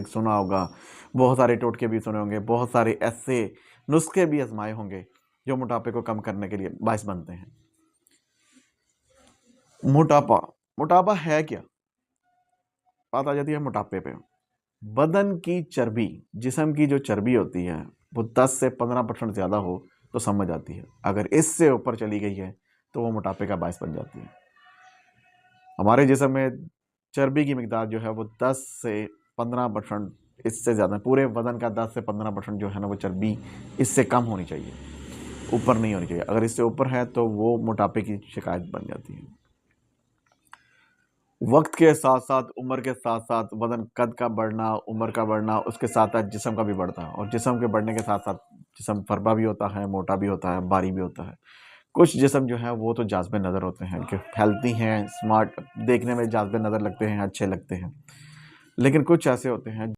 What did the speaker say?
सुना होगा, बहुत सारे टोटके भी सुने होंगे, बहुत सारे ऐसे नुस्खे भी आजमाए होंगे जो मोटापे को कम करने के लिए बायस बनते हैं। मोटापा मोटापा है क्या? बात आ जाती है मोटापे पे। बदन की चर्बी, जिस्म की जो चर्बी होती है वो 10 से 15% ज़्यादा हो तो समझ आती है। अगर इससे ऊपर चली गई है तो वो मोटापे का बायस बन जाती है। हमारे जिस्म में चर्बी की मिकदार जो है वो 10 से 15%, इससे ज़्यादा पूरे बदन का 10 से 15% जो है ना वो चर्बी इससे कम होनी चाहिए, ऊपर नहीं होनी चाहिए। अगर इससे ऊपर है तो वो मोटापे की शिकायत बन जाती है। वक्त के साथ साथ, उम्र के साथ साथ बदन कद का बढ़ना, उम्र का बढ़ना, उसके साथ साथ जिस्म का भी बढ़ता है, और जिस्म के बढ़ने के साथ साथ जिस्म फरबा भी होता है, मोटा भी होता है, भारी भी होता है। कुछ जिस्म जो है वो तो जाज़बे नज़र होते हैं कि हेल्थी हैं, स्मार्ट, देखने में जाज़बे नज़र लगते हैं, अच्छे लगते हैं। लेकिन कुछ ऐसे होते हैं